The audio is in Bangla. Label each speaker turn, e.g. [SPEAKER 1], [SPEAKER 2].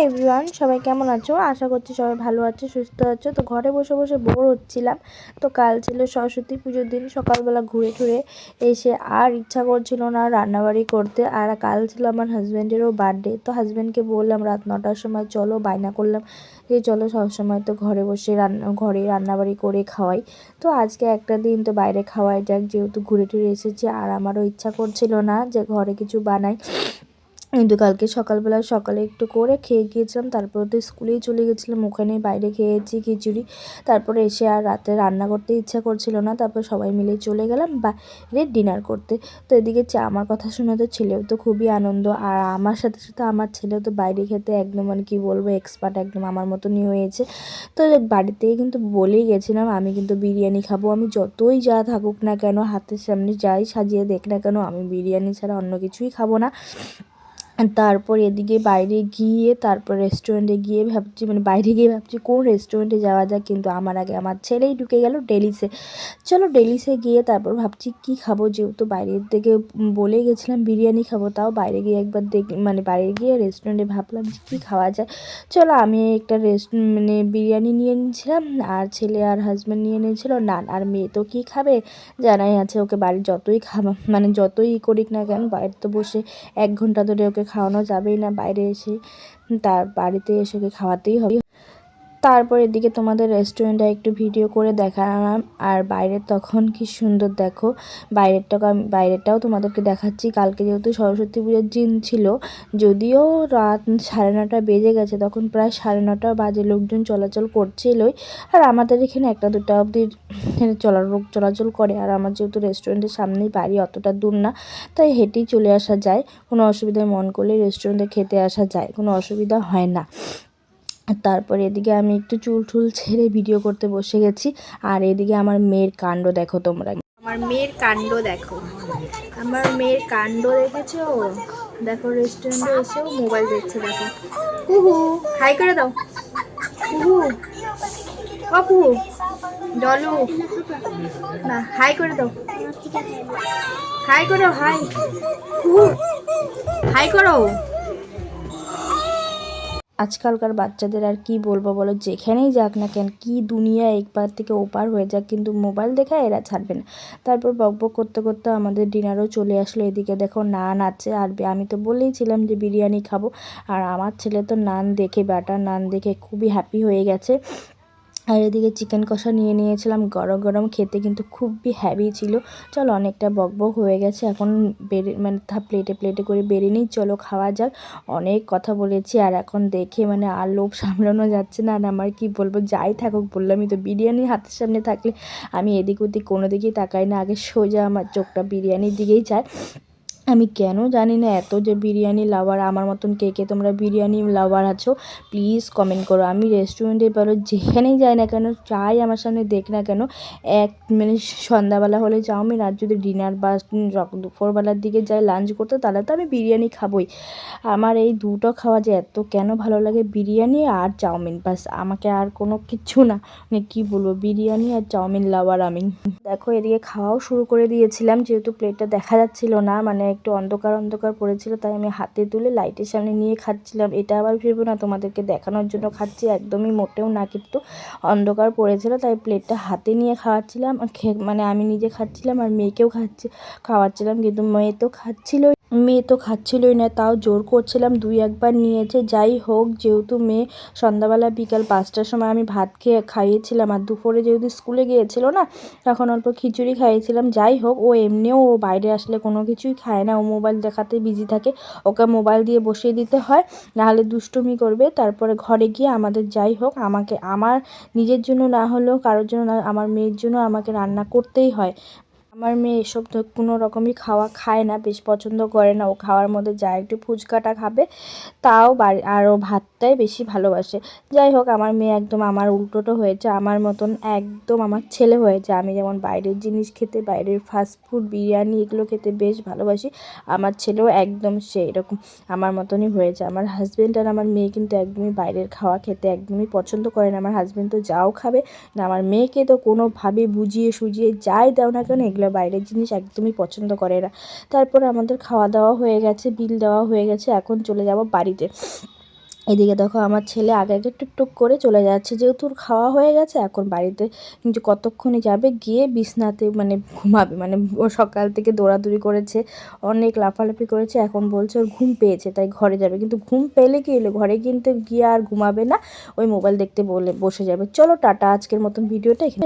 [SPEAKER 1] এভরিওয়ান, সবাই কেমন আছো? আশা করছি সবাই ভালো আছো, সুস্থ আছো। তো ঘরে বসে বসে বোর হচ্ছিলাম। তো কাল ছিল সরস্বতী পুজোর দিন। সকালবেলা ঘুরে টুরে এসে আর ইচ্ছা করছিল না রান্নাবাড়ি করতে। আর কাল ছিল আমার হাজব্যান্ডেরও বার্থডে। তো হাজব্যান্ডকে বললাম রাত 9টার সময় চলো, বায়না করলাম যে চলো সবসময় তো ঘরে বসে ঘরে রান্নাবাড়ি করে খাওয়াই। তো আজকে একটা দিন তো বাইরে খাওয়াই যাক, যেহেতু ঘুরে টুরে এসেছি। আর আমারও ইচ্ছা করছিল না যে ঘরে কিছু বানাই। কিন্তু কালকে সকালে একটু করে খেয়ে গিয়েছিলাম, তারপর তো স্কুলেই চলে গেছিলাম, ওখানে বাইরে খেয়েছি খিচুড়ি। তারপরে এসে আর রাতে রান্না করতে ইচ্ছা করছিল না, তারপর সবাই মিলে চলে গেলাম বাইরে ডিনার করতে। তো এদিকে আমার কথা শুনে তো ছেলেও তো খুবই আনন্দ, আর আমার সাথে সাথে আমার ছেলেও তো বাইরে খেতে একদম মানে কী বলবো এক্সপার্ট, একদম আমার মতনই হয়েছে। তো বাড়িতেই কিন্তু বলেই গেছিলাম আমি কিন্তু বিরিয়ানি খাবো। আমি যতই যা থাকুক না কেন, হাতের সামনে যাই সাজিয়ে দেখ না কেন, আমি বিরিয়ানি ছাড়া অন্য কিছুই খাবো না। তারপর এদিকে বাইরে গিয়ে তারপর রেস্টুরেন্টে গিয়ে ভাবছি, মানে বাইরে গিয়ে ভাবছি কোন রেস্টুরেন্টে যাওয়া যায়। কিন্তু আমার আগে আমার ছেলেই ঢুকে গেল ডেলিসে। চলো ডেলিসে গিয়ে তারপর ভাবছি কি খাবো, যেহেতু বাইরের থেকে বলে গেছিলাম বিরিয়ানি খাবো। তাও বাইরে গিয়ে একবার মানে বাইরে গিয়ে রেস্টুরেন্টে ভাবলাম যে কী খাওয়া যায়। চলো আমি একটা মানে বিরিয়ানি নিয়ে নিয়েছিলাম, আর ছেলে আর হাজব্যান্ড নিয়ে নিয়েছিল নান। আর মেয়ে তো কী খাবে জানাই আছে, ওকে বাড়ির যতই মানে যতই করিক না কেন, বাইরে তো বসে 1 ঘন্টা ধরে ওকে খাওয়ানো যাবেই না, বাইরে এসে তার বাড়িতে এসে ওকে খাওয়াতেই হবে। তারপর এদিকে তোমাদের রেস্টুরেন্টে একটু ভিডিও করে দেখালাম। আর বাইরের তখন কি সুন্দর দেখো, বাইরেরটাও তোমাদেরকে দেখাচ্ছি। কালকে যেহেতু সরস্বতী পুজোর দিন ছিল, যদিও রাত 9:30 বেজে গেছে, তখন প্রায় 9:30 বাজে, লোকজন চলাচল করছিলই। আর আমাদের এখানে 1টা 2টা অবধি চলাচল করে। আর আমার যেহেতু রেস্টুরেন্টের সামনেই বাড়ি, অতটা দূর না, তাই হেঁটেই চলে আসা যায়। কোনো অসুবিধায় মন করলে রেস্টুরেন্টে খেতে আসা যায়, কোনো অসুবিধা হয় না। তারপর এদিকে আমি একটু চুল ছেড়ে ভিডিও করতে বসে গেছি। আর এদিকে আমার মেয়ের কাণ্ড দেখো তোমরা, আমার মেয়ের কাণ্ড দেখো, আমার মেয়ের কাণ্ড দেখেছো? দেখো রেস্টুরেন্টে এসেও মোবাইল দেখছে, দেখো। কুহু হাই করে দাও, কুহু বাপু ডলু, না হাই করে দাও, হাই করো, হাই কুহু, হাই করো। আজকালকার বাচ্চাদের আর কি বলবো বলো, যেখানেই যাক না কেন, কি দুনিয়া একবার থেকে ওপার হয়ে যাক, কিন্তু মোবাইল দেখা এরা ছাড়বে না। তারপর বকবক করতে করতে আমাদের ডিনারও চলে আসলো। এদিকে দেখো নান আছে, আর আমি তো বলেইছিলাম যে বিরিয়ানি খাবো। আর আমার ছেলে তো নান দেখে, বাটার নান দেখে খুবই হ্যাপি হয়ে গেছে। আর এদিকে চিকেন কষা নিয়ে নিয়েছিলাম, গরম গরম খেতে কিন্তু খুবই হ্যাভি ছিল। চলো অনেকটা বকবক হয়ে গেছে, এখন মানে প্লেটে প্লেটে করে বেড়ে নিই, চলো খাওয়া যাক। অনেক কথা বলেছি, আর এখন দেখে মানে আর লোভ সামলানো যাচ্ছে না। আর আমার কি বলবো, যাই থাকুক বললামই তো, বিরিয়ানি হাতের সামনে থাকলে আমি এদিক ওদিক কোনো দিকেই তাকাই না, আগে সোজা আমার চোখটা বিরিয়ানির দিকেই যায়। আমি কেন জানি না এত যে বিরিয়ানি লাভার, আমার মতন কে কে তোমরা বিরিয়ানি লাভার আছো প্লিজ কমেন্ট করো। আমি রেস্টুরেন্টে বলো যেখানেই যাই না কেন, চাই আমার সামনে দেখ না কেন, মানে সন্ধ্যাবেলা হলে চাউমিন, আর যদি ডিনার বা দুপুরবেলার দিকে যাই লাঞ্চ করতে, তাহলে তো আমি বিরিয়ানি খাবোই। আমার এই দুটো খাওয়া যে এত কেন ভালো লাগে, বিরিয়ানি আর চাউমিন, বাস, আমাকে আর কোনো কিছু না, মানে কী বলবো, বিরিয়ানি আর চাউমিন লাভার আমি। দেখো এদিকে খাওয়াও শুরু করে দিয়েছিলাম, যেহেতু প্লেটটা দেখা যাচ্ছিল না, মানে একটু অন্ধকার অন্ধকার পড়েছিল, তাই আমি হাতে তুলে লাইটের সামনে নিয়ে খাচ্ছিলাম। এটা আবার ভেবো না তোমাদেরকে দেখানোর জন্য খাচ্ছি, একদমই মোটেও না, কিন্তু অন্ধকার পড়েছিল তাই প্লেটটা হাতে নিয়ে খাওয়াচ্ছিলাম। মানে আমি নিজে খাচ্ছিলাম আর মেয়েকেও খাওয়াচ্ছিলাম, কিন্তু মেয়ে তো খাচ্ছিলই না, তাও জোর করছিলাম, 2-1 বার নিয়েছে। যাই হোক, যেহেতু মেয়ে সন্ধ্যাবেলা বিকাল 5টার সময় আমি ভাত খাইয়েছিলাম, আর দুপুরে যেহেতু স্কুলে গিয়েছিল না, তখন অল্প খিচুড়ি খাইয়েছিলাম। যাই হোক, ও এমনিও ও বাইরে আসলে কোনো কিছুই খায় না, ও মোবাইল দেখাতে বিজি থাকে, ওকে মোবাইল দিয়ে বসিয়ে দিতে হয়, নাহলে দুষ্টুমি করবে। তারপরে ঘরে গিয়ে আমাদের, যাই হোক, আমাকে আমার নিজের জন্য না হলেও কারোর জন্য না, আমার মেয়ের জন্য আমাকে রান্না করতেই হয়। আমার মেয়ে এসব তো কোনো রকমই খায় না, বেশ পছন্দ করে না। ও খাওয়ার মধ্যে যা একটু ফুচকাটা খাবে, তাও আরও ভাতটাই বেশি ভালোবাসে। যাই হোক, আমার মেয়ে একদম আমার উল্টোটা হয়েছে, আমার মতন একদম আমার ছেলে হয়েছে। আমি যেমন বাইরের জিনিস খেতে, বাইরের ফাস্টফুড বিরিয়ানি এগুলো খেতে বেশ ভালোবাসি, আমার ছেলেও একদম সেই রকম আমার মতনই হয়েছে। আমার হাজব্যান্ড আর আমার মেয়ে কিন্তু একদমই বাইরের খাওয়া খেতে একদমই পছন্দ করে না। আমার হাজব্যান্ড তো যাও খাবে না, আমার মেয়েকে তো কোনোভাবে বুঝিয়ে সুঝিয়ে যাই দাও না কেন, এগুলো বাইরের জিনিস একদমই পছন্দ করে না। তারপর আমাদের খাওয়া দাওয়া হয়ে গেছে, বিল দেওয়া হয়ে গেছে, এখন চলে যাব বাড়িতে। এদিকে দেখো আমার ছেলে আগে আগে টুকটুক করে চলে যাচ্ছে, যেহেতু ওর খাওয়া হয়ে গেছে এখন বাড়িতে কিন্তু কতক্ষণই যাবে, গিয়ে বিছনাতে মানে ঘুমাবে। মানে ও সকাল থেকে দৌড়াদৌড়ি করেছে, অনেক লাফালাফি করেছে, এখন বলছে ওর ঘুম পেয়েছে তাই ঘরে যাবে। কিন্তু ঘুম পেলে কি হলো, ঘরে কিন্তু গিয়ে আর ঘুমাবে না, ওই মোবাইল দেখতে বলে বসে যাবে। চলো টাটা, আজকের মতন ভিডিওটা এখানে।